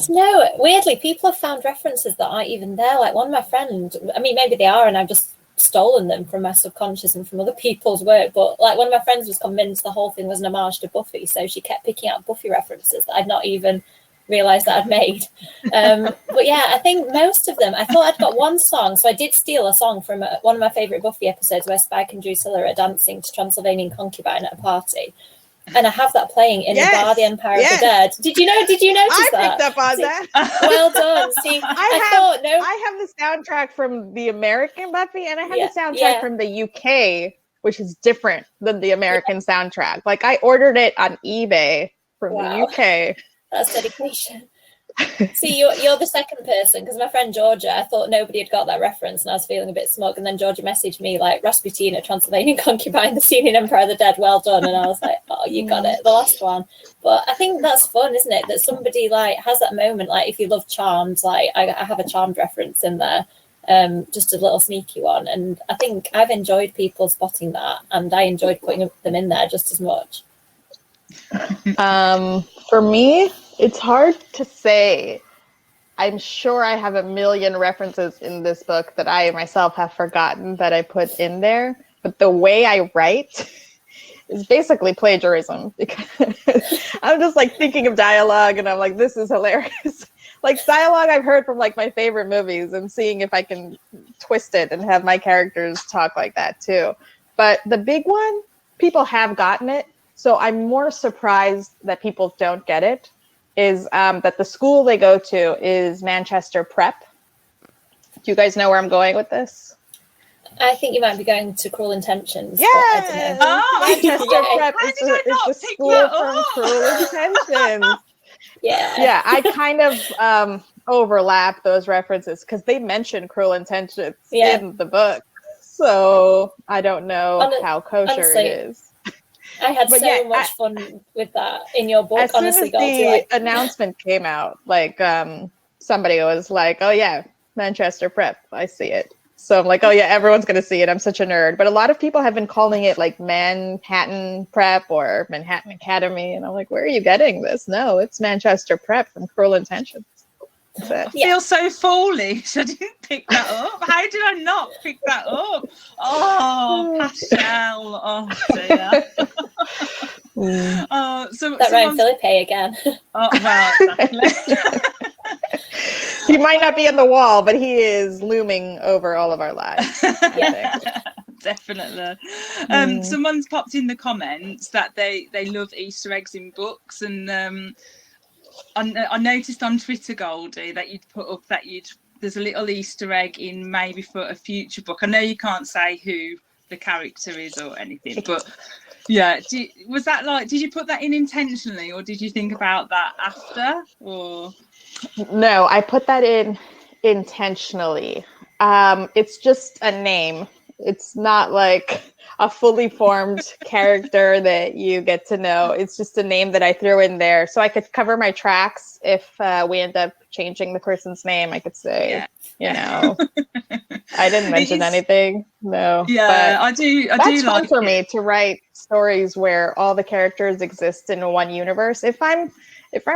C: No, weirdly, people have found references that aren't even there. Like one of my friends, I mean, maybe they are, and I've just stolen them from my subconscious and from other people's work. But like one of my friends was convinced the whole thing was an homage to Buffy, so she kept picking out Buffy references that I'd not even realised that I'd made. But yeah, I think most of them. I thought I'd got one song, so I did steal a song from one of my favourite Buffy episodes where Spike and Drusilla are dancing to Transylvanian Concubine at a party. And I have that playing in the bar, The Empire of the Dead. Did you notice that?
B: I picked up on that.
C: Well done. See, I
B: have the soundtrack from the American Buffy, and I have the soundtrack from the UK, which is different than the American soundtrack. Like I ordered it on eBay from the UK.
C: That's dedication. See, you're the second person, because my friend Georgia, I thought nobody had got that reference and I was feeling a bit smug, and then Georgia messaged me like, Rasputina, Transylvanian Concubine, the scene in Empire of the Dead, well done. And I was like, oh, you got it, the last one. But I think that's fun, isn't it, that somebody like has that moment, like if you love Charmed, like I have a Charmed reference in there, just a little sneaky one, and I think I've enjoyed people spotting that, and I enjoyed putting them in there just as much.
B: For me, it's hard to say. I'm sure I have a million references in this book that I myself have forgotten that I put in there. But the way I write is basically plagiarism, because I'm just like thinking of dialogue and I'm like, this is hilarious. Like dialogue I've heard from like my favorite movies and seeing if I can twist it and have my characters talk like that too. But the big one, people have gotten it. So I'm more surprised that people don't get it. is that the school they go to is Manchester Prep. Do you guys know where I'm going with this?
C: I think you might be going to Cruel Intentions.
B: Yeah,
C: I don't know.
A: Oh,
B: Manchester
C: yeah.
B: Prep
A: How
B: is
A: did I not
B: the
A: pick
B: school
A: that
B: from
A: up?
B: Cruel Intentions.
C: Yeah.
B: Yeah, I kind of overlap those references because they mention Cruel Intentions in the book. So I don't know how kosher
C: honestly,
B: it is.
C: I had
B: But
C: so much fun with that in your book.
B: As soon
C: honestly,
B: as the announcement came out, like somebody was like, "Oh yeah, Manchester Prep, I see it." So I'm like, "Oh yeah, everyone's gonna see it." I'm such a nerd. But a lot of people have been calling it like Manhattan Prep or Manhattan Academy, and I'm like, "Where are you getting this?" No, it's Manchester Prep from Cruel Intentions.
A: I feel so foolish. I didn't pick that up. How did I not pick that up? Oh, Chelle. Oh dear. Oh, so
C: that Ryan Philippe again.
A: Oh well, exactly.
B: He might not be on the wall, but he is looming over all of our lives.
A: Definitely. Someone's popped in the comments that they love Easter eggs in books, and I noticed on Twitter, Goldie, that you'd put up that there's a little Easter egg in maybe for a future book. I know you can't say who the character is or anything, but yeah, did you put that in intentionally, or did you think about that after? Or
B: no, I put that in intentionally. It's just a name. It's not like a fully formed character that you get to know. It's just a name that I threw in there so I could cover my tracks if we end up changing the person's name. I could say, I didn't mention anything. No.
A: Yeah,
B: but
A: I do.
B: That's fun
A: like
B: for me to write stories where all the characters exist in one universe. If I'm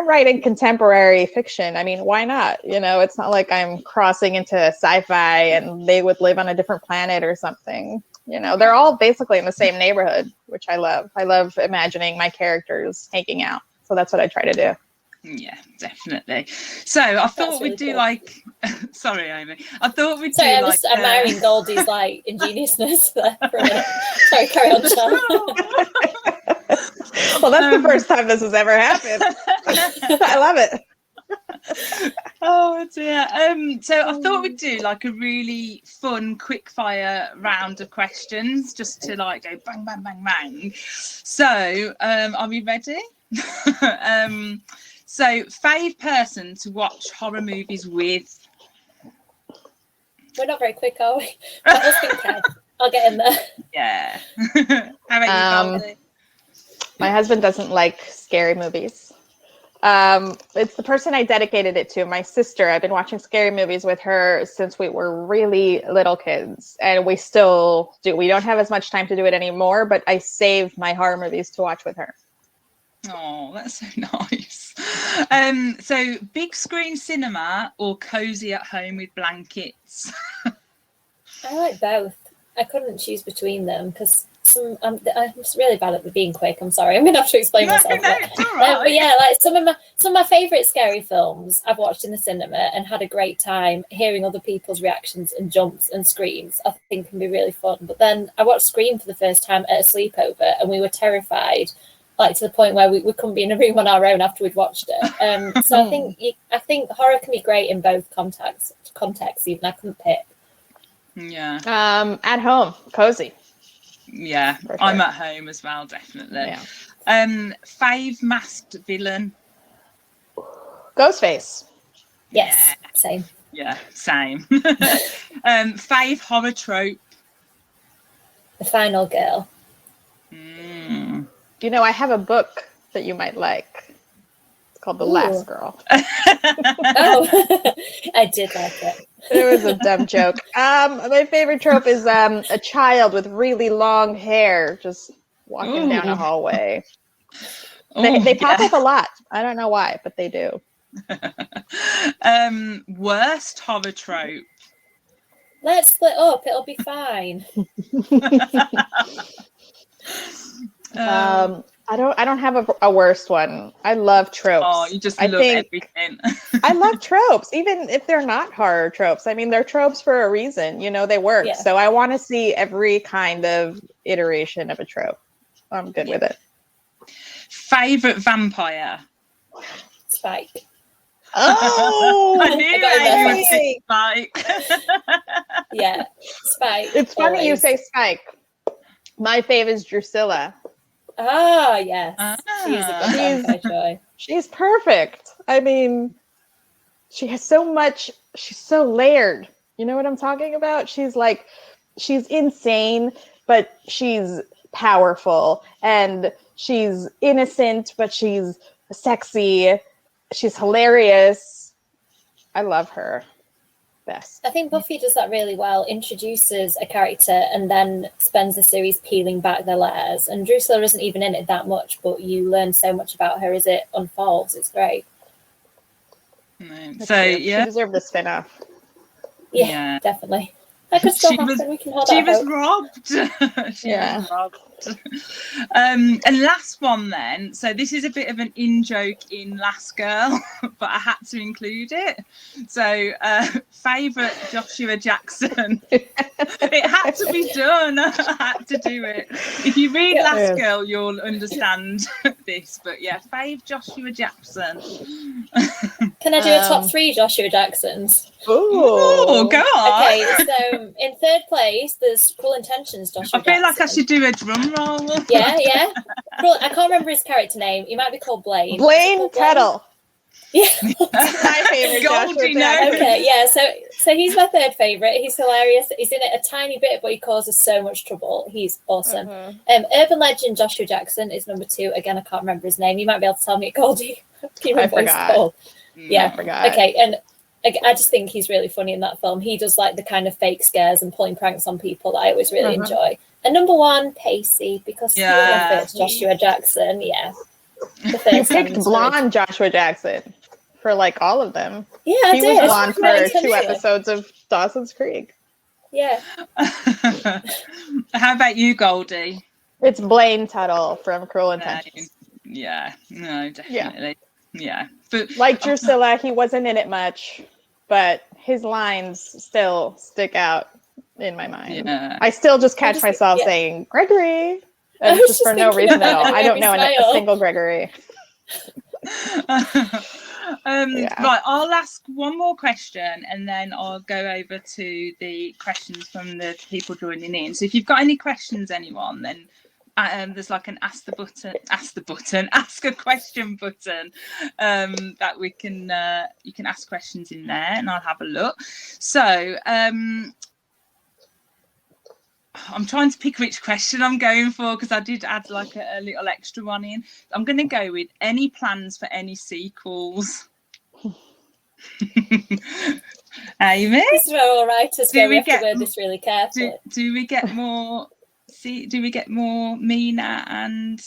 B: writing contemporary fiction, I mean, why not? It's not like I'm crossing into sci-fi and they would live on a different planet or something. They're all basically in the same neighborhood, which I love. I love imagining my characters hanging out. So that's what I try to do.
A: Yeah, definitely. So I thought we'd do like. Sorry, Amy. I thought we'd do
C: I'm
A: like.
C: Just admiring Goldie's like ingeniousness there for a minute. Sorry, carry on, Chelle.
B: Well, that's the first time this has ever happened. I love it.
A: Oh dear. So I thought we'd do like a really fun quick fire round of questions just to like go bang bang bang bang. So are we ready? So fave person to watch horror movies with?
C: We're not very quick, are we? My husband can. I'll get in there.
A: Yeah. How about you, Goldie?
B: My husband doesn't like scary movies. It's the person I dedicated it to, my sister. I've been watching scary movies with her since we were really little kids, and we still do. We don't have as much time to do it anymore, but I save my horror movies to watch with her.
A: Oh, that's so nice. So big screen cinema or cozy at home with blankets?
C: I like both. I couldn't choose between them because I'm really bad at being quick. I'm sorry. I'm gonna have to explain myself.
A: No, it's all right.
C: But yeah, like some of my favorite scary films I've watched in the cinema and had a great time hearing other people's reactions and jumps and screams. I think can be really fun. But then I watched Scream for the first time at a sleepover, and we were terrified, like to the point where we couldn't be in a room on our own after we'd watched it. So I think horror can be great in both contexts. Even I couldn't pick.
A: Yeah.
B: At home, cozy.
A: Yeah, sure. I'm at home as well, definitely. Yeah. Fave masked villain?
B: Ghostface.
C: Yes, yeah. Same.
A: Yeah, same. Fave horror trope?
C: The final girl.
B: I have a book that you might like. It's called The Last Girl.
C: Oh, I did like it.
B: It was a dumb joke. My favorite trope is a child with really long hair just walking down a hallway. They pop up a lot. I don't know why, but they do.
A: Worst horror trope?
C: Let's split up. It'll be fine.
B: I don't have a worst one. I love tropes.
A: Oh, you just love everything.
B: I love tropes, even if they're not horror tropes. I mean, they're tropes for a reason. They work. Yeah. So I want to see every kind of iteration of a trope. I'm good with it.
A: Favorite vampire?
C: Spike.
B: Oh,
A: I knew
C: got
A: Amy would pick Spike.
C: Yeah, Spike.
B: it's funny you
C: always.
B: say Spike. My fave is Drusilla.
C: Ah, yes. She is a
A: Ah.
C: good vampire joy.
B: She's perfect. I mean, she has so much. She's so layered. You know what I'm talking about? She's insane, but she's powerful, and she's innocent, but she's sexy. She's hilarious. I love her. Best.
C: I think Buffy does that really well, introduces a character and then spends the series peeling back their layers. And Drusilla isn't even in it that much, but you learn so much about her as it unfolds. It's great.
A: So yeah,
B: she deserved a spin-off.
C: Yeah. Definitely. That could still happen. We can hold
A: she
C: out
A: was
C: hope.
A: robbed. She was robbed. And last one then. So this is a bit of an in-joke in Last Girl, but I had to include it. So favourite Joshua Jackson. It had to be done. I had to do it. If you read Last Girl, you'll understand this. But yeah, fave Joshua Jackson.
C: Can I do a top 3 Joshua Jacksons?
B: Ooh,
A: go on.
C: Okay, so in 3rd place, there's Cruel Intentions, Joshua
A: I feel like I
C: Jackson.
A: should do a drum roll.
C: Yeah. I can't remember his character name. He might be called Blaine.
B: Blaine Tuttle.
C: Yeah.
B: My favorite
A: Goldie
B: Joshua Jackson.
C: Okay, yeah, so he's my 3rd favourite. He's hilarious. He's in it a tiny bit, but he causes so much trouble. He's awesome. Urban Legend Joshua Jackson is number 2. Again, I can't remember his name. You might be able to tell me, Goldie. Can you remember what he's called? Yeah,
B: I forgot.
C: Okay, and I just think he's really funny in that film. He does like the kind of fake scares and pulling pranks on people that I always really enjoy. And number 1, Pacey, because he was my first Joshua Jackson. Yeah.
B: You picked blonde Joshua Jackson for like all of them.
C: Yeah, I
B: he
C: did.
B: was blonde for 2 episodes of Dawson's Creek.
C: Yeah.
A: How about you, Goldie?
B: It's Blaine Tuttle from Cruel Intentions.
A: Yeah, no, definitely. Yeah. But
B: like Drusilla, he wasn't in it much, but his lines still stick out in my mind.
A: Yeah.
B: I still just catch myself saying Gregory, and just for no reason at all. I don't know a single Gregory.
A: Right, I'll ask one more question and then I'll go over to the questions from the people joining in. So if you've got any questions, anyone, then there's like an ask a question button that we can you can ask questions in there and I'll have a look. So I'm trying to pick which question I'm going for because I did add like a little extra one in. I'm going to go with any plans for any sequels. Amy?
C: This is where all writers go. We have to word this really carefully.
A: Do we get more? Do we get more Mina and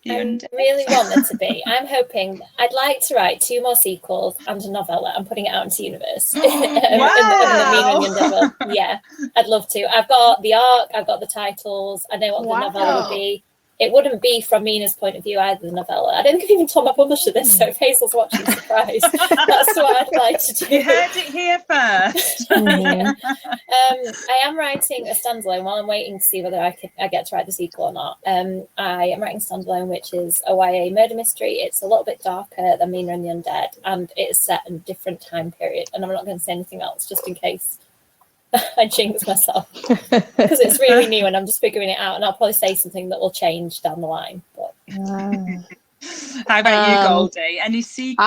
A: the Undead?
C: I really want there to be. I'm hoping. I'd like to write 2 more sequels and a novella. I'm putting it out into the universe.
A: Wow!
C: in the Mina and the Undead. Yeah, I'd love to. I've got the arc. I've got the titles. I know what the novella would be. It wouldn't be from Mina's point of view either, the novella. I don't think I've even told my publisher this, so if Hazel's watching, surprise. That's what I'd like to do.
A: You heard it here first.
C: I am writing a standalone while I'm waiting to see whether I get to write the sequel or not. I am writing a standalone, which is a YA murder mystery. It's a little bit darker than Mina and the Undead, and it is set in a different time period. And I'm not going to say anything else, just in case I jinx myself, because it's really new and I'm just figuring it out, and I'll probably say something that will change down the line. But
A: how about you, Goldie? Any sequel?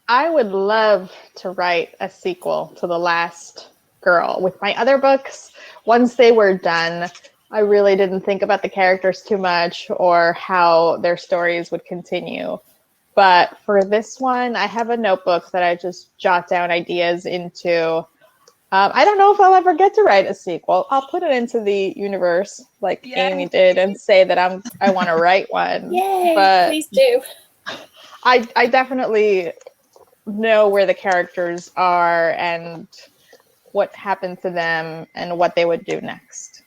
B: I would love to write a sequel to The Last Girl. With my other books, once they were done, I really didn't think about the characters too much or how their stories would continue. But for this one, I have a notebook that I just jot down ideas into. I don't know if I'll ever get to write a sequel. I'll put it into the universe like Amy did and say that I want to write one.
C: Yay,
B: but
C: please do.
B: I definitely know where the characters are and what happened to them and what they would do next.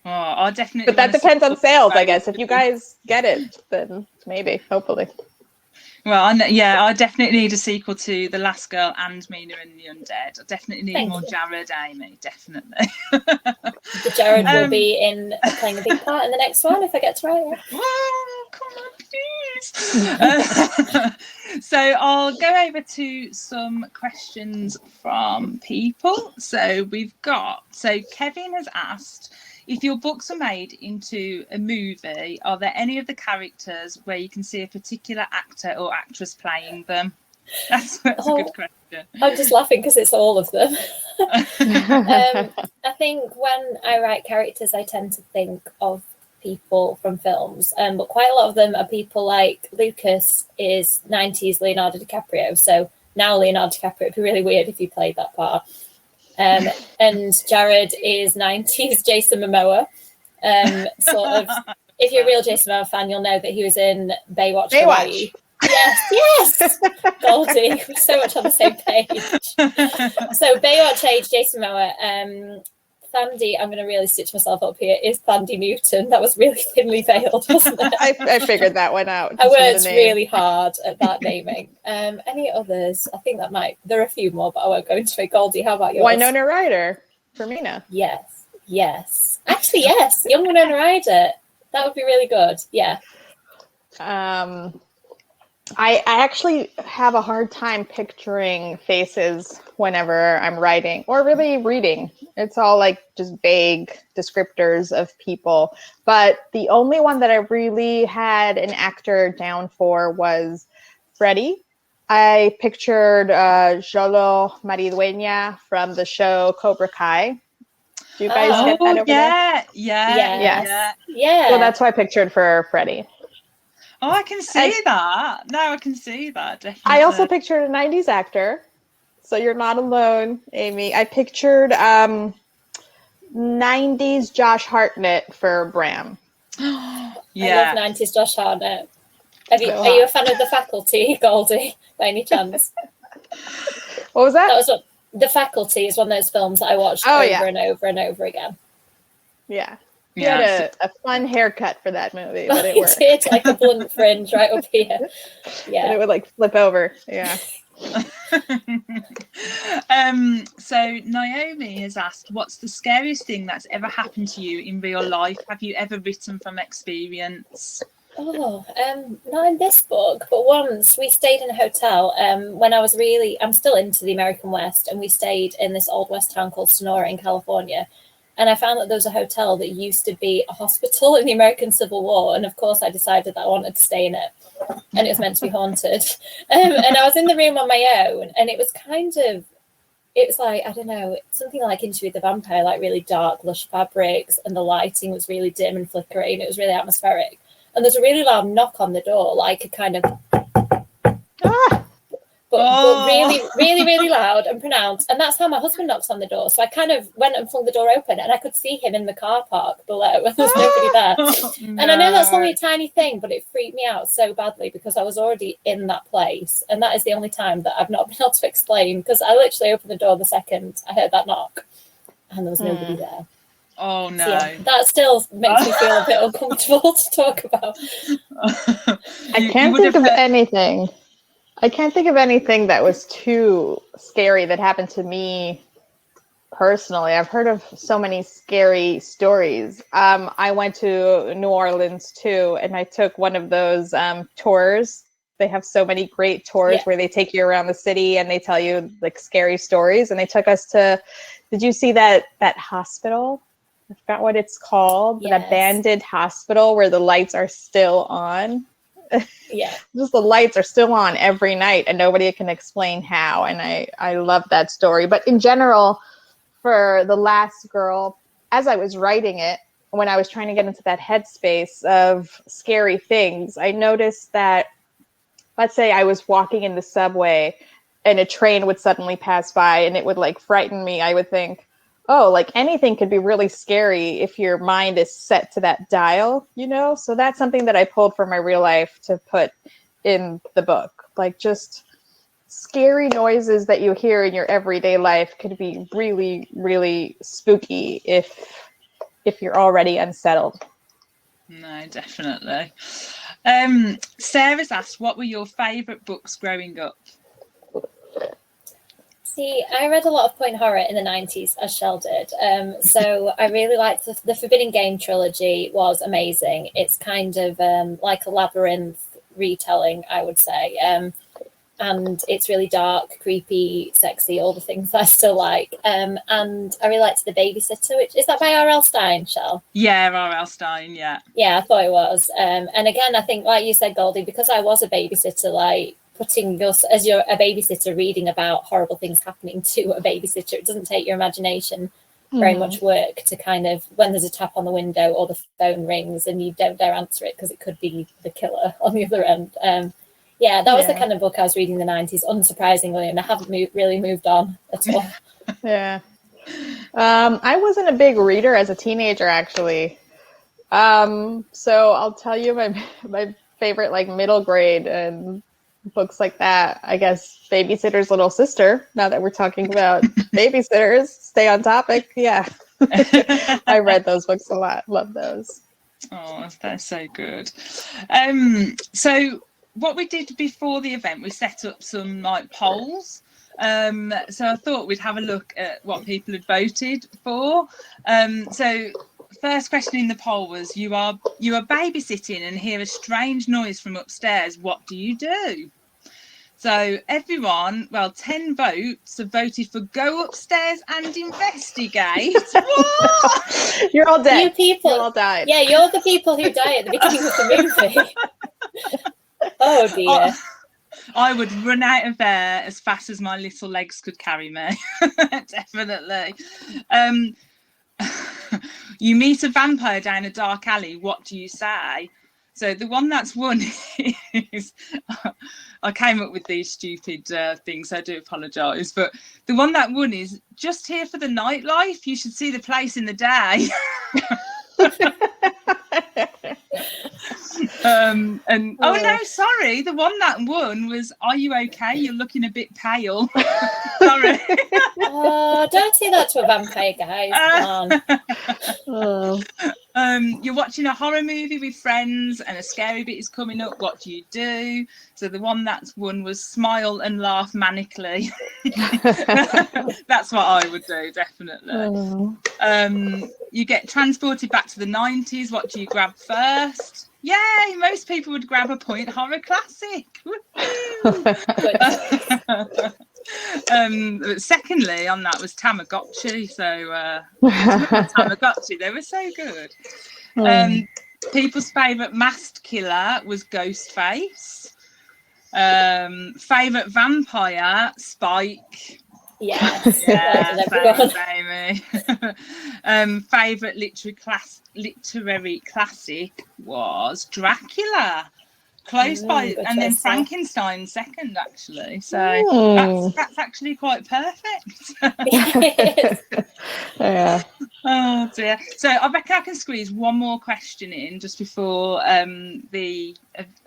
A: Oh, I'll definitely.
B: But that depends on sales, I guess. If you guys get it, then maybe, hopefully.
A: Well, I definitely need a sequel to The Last Girl and Mina and the Undead. I definitely need more Jared, Amy, definitely.
C: The Jared will be playing a big part in the next one if I get to write it.
A: Oh, come on. So I'll go over to some questions from people. So Kevin has asked, if your books are made into a movie, are there any of the characters where you can see a particular actor or actress playing them? That's a good question.
C: I'm just laughing because it's all of them. I think when I write characters, I tend to think of people from films, but quite a lot of them are people like Lucas is 90s Leonardo DiCaprio, so now Leonardo DiCaprio, it'd be really weird if he played that part. And Jared is 90s Jason Momoa. Sort of, if you're a real Jason Momoa fan, you'll know that he was in Baywatch. Hawaii. Yes, Goldie, we're so much on the same page. So Baywatch age, Jason Momoa. Thandi, I'm going to really stitch myself up here, is Thandi Newton. That was really thinly veiled, wasn't it?
B: I figured that one out.
C: I worked really hard at that naming. Any others? I think there are a few more, but I won't go into it. Goldie, how about yours?
B: Winona Ryder for Mina.
C: Yes. Actually, yes. Young Winona Ryder. That would be really good. Yeah.
B: I actually have a hard time picturing faces whenever I'm writing or really reading. It's all like just vague descriptors of people. But the only one that I really had an actor down for was Freddie. I pictured Jolo Maridueña from the show Cobra Kai. Do you guys get that over there?
A: Yeah.
B: So that's why I pictured for Freddie.
A: Oh, I can see that. No, I can see that, definitely.
B: I also pictured a 90s actor. So you're not alone, Amy. I pictured 90s Josh Hartnett for Bram.
C: I love 90s Josh Hartnett. Are you a fan of The Faculty, Goldie, by any chance?
B: What was that?
C: The Faculty is one of those films that I watched over and over and over again.
B: Yeah. He had a fun haircut for that movie, but it worked.
C: It did, like a blunt fringe right up here. Yeah.
B: And it would like flip over. Yeah.
A: So Naomi has asked, what's the scariest thing that's ever happened to you in real life? Have you ever written from experience?
C: Not in this book, but once we stayed in a hotel when I'm still into the American West, and we stayed in this old West town called Sonora in California. And I found that there was a hotel that used to be a hospital in the American Civil War. And of course, I decided that I wanted to stay in it. And it was meant to be haunted. And I was in the room on my own. And it was like, I don't know, something like Interview with the Vampire, like really dark, lush fabrics. And the lighting was really dim and flickering. It was really atmospheric. And there's a really loud knock on the door, like a kind of... But really, really, really loud and pronounced. And that's how my husband knocks on the door. So I kind of went and flung the door open, and I could see him in the car park below, and there's nobody there. No. And I know that's only a tiny thing, but it freaked me out so badly because I was already in that place. And that is the only time that I've not been able to explain, because I literally opened the door the second I heard that knock, and there was nobody there.
A: Oh, no.
C: So, yeah, that still makes me feel a bit uncomfortable to talk about.
B: I can't think of anything. I can't think of anything that was too scary that happened to me personally. I've heard of so many scary stories. I went to New Orleans too, and I took one of those tours. They have so many great tours where they take you around the city and they tell you like scary stories. And they took us to, did you see that hospital? I forgot what it's called. Yes. An abandoned hospital where the lights are still on.
C: Yeah.
B: Just the lights are still on every night and nobody can explain how. And I love that story. But in general, for The Last Girl, as I was writing it, when I was trying to get into that headspace of scary things, I noticed that, let's say I was walking in the subway and a train would suddenly pass by and it would like frighten me. I would think, oh, like anything could be really scary if your mind is set to that dial, you know? So that's something that I pulled from my real life to put in the book. Like just scary noises that you hear in your everyday life could be really, really spooky if you're already unsettled.
A: No, definitely. Sarah's asked, what were your favourite books growing up?
C: See, I read a lot of point horror in the 90s, as Chelle did. So I really liked the Forbidden Game trilogy. Was amazing. It's kind of like a labyrinth retelling, I would say. And it's really dark, creepy, sexy, all the things I still like. And I really liked The Babysitter, which is that by R.L. Stein, Chelle?
A: Yeah, R.L. Stein, yeah.
C: Yeah, I thought it was. And again, I think, like you said, Goldie, because I was a babysitter, like putting your, as you're a babysitter, reading about horrible things happening to a babysitter, it doesn't take your imagination very much work to kind of, when there's a tap on the window or the phone rings and you don't dare answer it because it could be the killer on the other end. Yeah, that was the kind of book I was reading in the 90s, unsurprisingly, and I haven't really moved on at all.
B: Yeah. I wasn't a big reader as a teenager, actually. So I'll tell you my favorite, like, middle grade and books like that. I guess Babysitter's Little Sister, now that we're talking about babysitters, stay on topic. Yeah. I read those books a lot. Love those.
A: Oh, that's so good. So what we did before the event, we set up some like polls. So I thought we'd have a look at what people had voted for. So first question in the poll was, you are babysitting and hear a strange noise from upstairs. What do you do? So everyone, 10 votes have voted for go upstairs and investigate. What?
B: You're all dead.
C: You people.
B: You all died.
C: Yeah, you're the people who die at the beginning of the movie. Oh dear.
A: I would run out of there as fast as my little legs could carry me. Definitely. You meet a vampire down a dark alley. What do you say? So the one that's won is, I came up with these stupid things, so I do apologise. But the one that won is, just here for the nightlife. You should see the place in the day. And oh no, sorry, the one that won was, are you okay? You're looking a bit pale. Sorry.
C: Oh, don't say that to a vampire, guys. Come on.
A: You're watching a horror movie with friends and a scary bit is coming up. What do you do? So the one that's won was smile and laugh manically. That's what I would do, definitely. You get transported back to the 90s. What do you grab first? Yay! Most people would grab a point horror classic. Secondly on that was Tamagotchi. So Tamagotchi, they were so good. People's favourite masked killer was Ghostface. Favourite vampire, Spike.
C: Yes.
A: Favourite literary classic was Dracula. Close by, and then Frankenstein second, actually. So that's actually quite perfect.
B: Yeah.
A: Oh dear. So I reckon I can squeeze one more question in just before the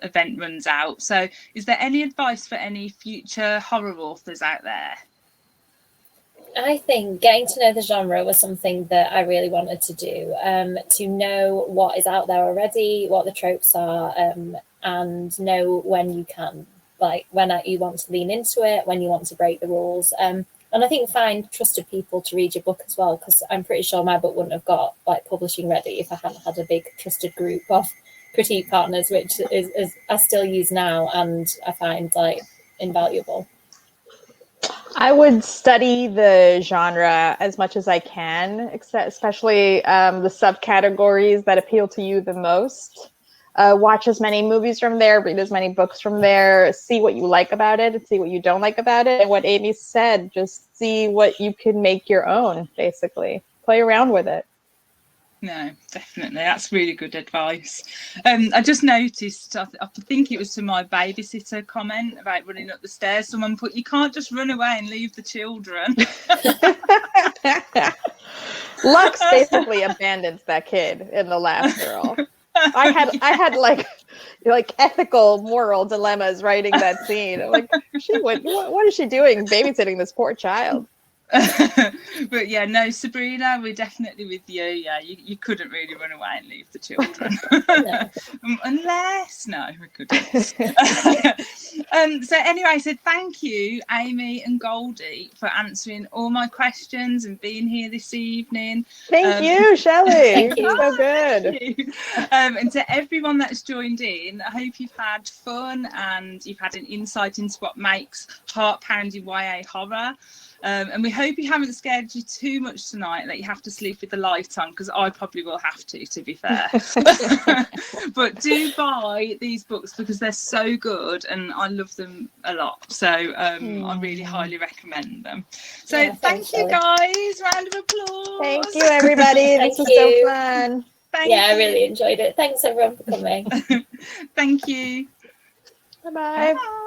A: event runs out. So is there any advice for any future horror authors out there?
C: I think getting to know the genre was something that I really wanted to do, to know what is out there already, what the tropes are, and know when you can, like when you want to lean into it, when you want to break the rules. And I think find trusted people to read your book as well, because I'm pretty sure my book wouldn't have got like publishing ready if I hadn't had a big trusted group of critique partners, which is I still use now and I find like invaluable.
B: I would study the genre as much as I can, especially the subcategories that appeal to you the most. Watch as many movies from there, read as many books from there, see what you like about it and see what you don't like about it. And what Amy said, just see what you can make your own, basically. Play around with it.
A: No, definitely. That's really good advice. I just noticed, I think it was to my babysitter comment about running up the stairs. Someone put, you can't just run away and leave the children.
B: Lux basically abandons that kid in The Last Girl. I had like ethical, moral dilemmas writing that scene. I'm like, what is she doing babysitting this poor child?
A: But yeah, no, Sabrina, we're definitely with you. Yeah, you couldn't really run away and leave the children.
C: No.
A: Unless, no, we couldn't. So anyway, so thank you, Amy and Goldie, for answering all my questions and being here this evening.
B: Thank you, Shelley.
C: Thank you.
B: So good.
A: Thank you. And to everyone that's joined in, I hope you've had fun and you've had an insight into what makes heart-pounding YA horror. And we hope we haven't scared you too much tonight that you have to sleep with the light on, because I probably will have to be fair. But do buy these books because they're so good and I love them a lot. So I really highly recommend them. So
C: Yeah,
A: thank you, guys. Round of applause.
B: Thank you, everybody. This was so fun.
A: Thank
C: Yeah,
A: you.
C: I really enjoyed it. Thanks everyone for coming.
A: Thank you.
B: Bye-bye.
A: Bye.